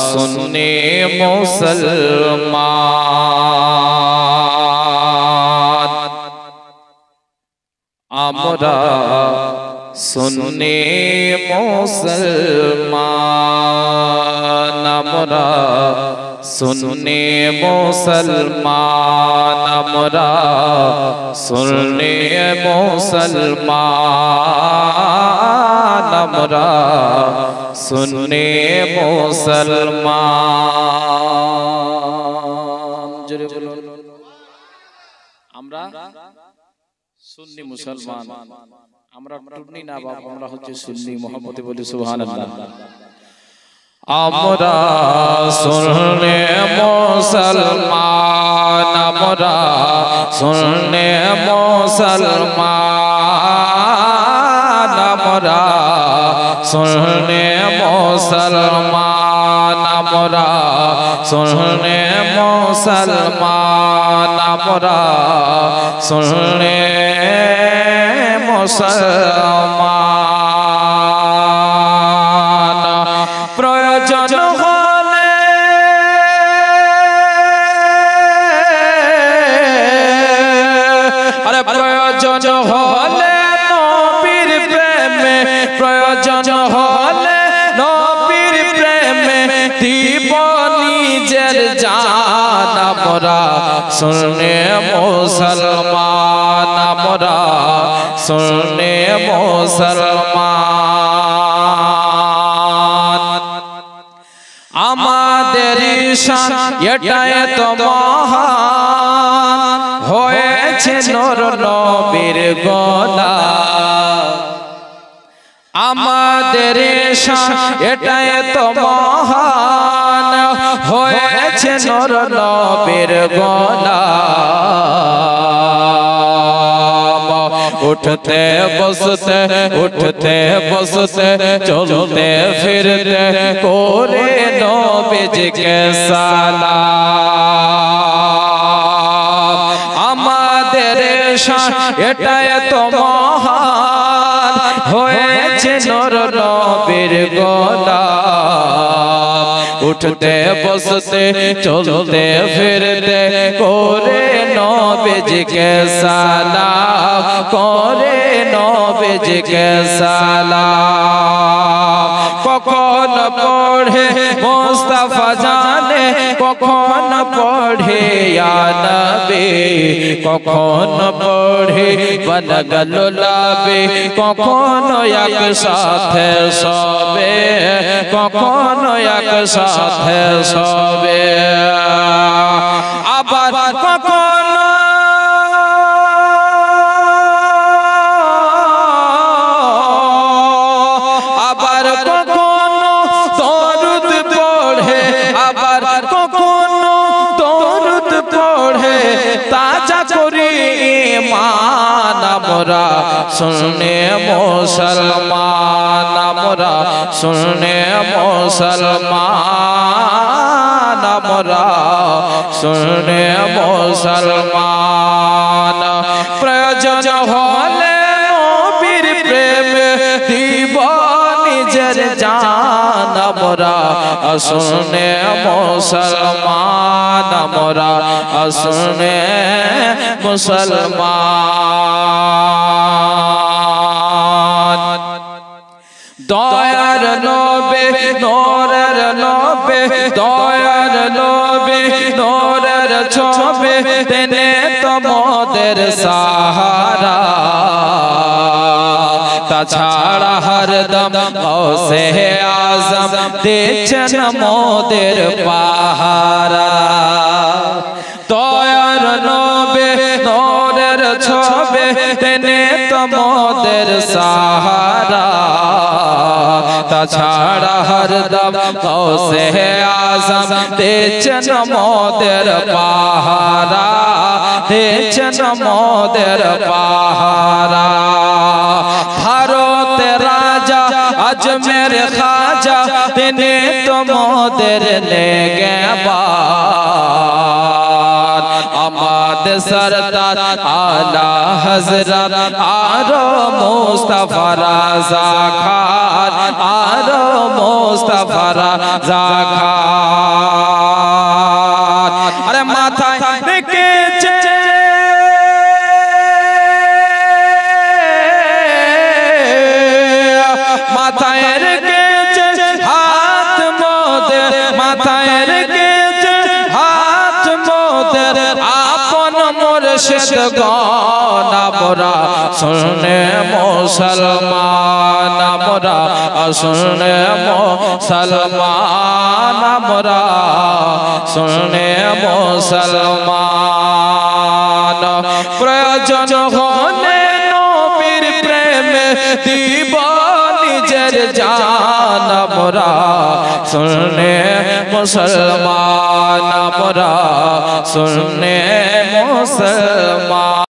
सुन्नी मुसलमान आमरा सुन्नी मुसलमान आमरा सुन्नी मुसलमान आमरा सुन्नी मुसलमान आमरा सुन्नी मुसलमान जोरे बोलो আমরা সুন্নি মুসলমান আমরা টুনি না বাবা আমরা হচ্ছে সুন্নি মুহাম্মদে বলি সুবহানাল্লাহ আমরা সুন্নি মুসলমান আমরা সুন্নি মুসলমান আমরা सुनने मुसलमान हमरा सुनने मुसलमान हमरा सुनने मुसलमान प्रयोजन होले अरे प्रयोजन होले नबीर प्रेमे प्रयोजन होले नबीर प्रेमे दीब निजेर जान हमरा सुनने मुसलमान हमरा सुनने मुसलमान आमादेर शान एटाई तो महान होयेछे नूर नबीर गोलाम आमादेर शान एटाई तो महान होयेछे नूर नबीर गोलाम उठते बसते चलते फिरते कोरे नबीजी के सालाम आमादेर शान एटाई तो महान होयेछे नूर नबीर गोलाम उठते बसते चलते फिरते कोरे नबीजी के सालाम कोरे नबीजी के सालाम कखन पढ़े मुस्ताफा जाने कखन पढ़े या नबी कखन पढ़े बनगल लाबे कखन एक साथे सबे कखन एक साथे सबे आबार कखन हमरा सुनने मुसलमान हमरा सुनने मुसलमान हमरा सुनने मुसलमान प्रयोजन होले नबीर प्रेम दीब निजेर जान हमरा सुनने मुसलमान हमरा सुनने मुसलमान दयार नबी नूरेर नबी दयार नबी नूरेर छबे तेने तोमादेर सहारा ताछाड़ा हरदम गौसे आज़म दिच्छेन मोदेर पहारा दयार नबी नूरेर छबे तेने तोमादेर सहारा ताछाड़ा हरदम गौसे आज़म दिच्छेन मोदेर पहारा दिच्छेन मोदेर पहारा भारत राजा अजमेर खाजा तिने तोमादेर लेगे बात आमादेर सरताज आला हजरत आरो मुस्तफा राजा खान आरो मुस्तफा राजा खान अरे माथाয় রেখেছে মাথায় রেখেছে হাত মোদের মাথায় রেখেছে হাত মোদের আপন মুর্শিদ গণ আমরা শুনে মুসলমান আমরা শুনে মুসলমান আমরা শুনে মুসলমান প্রয়োজন হলে নবীর প্রেমে দিব নিজের জান আমরা শুনে মুসলমান আমরা শুনে মুসলমান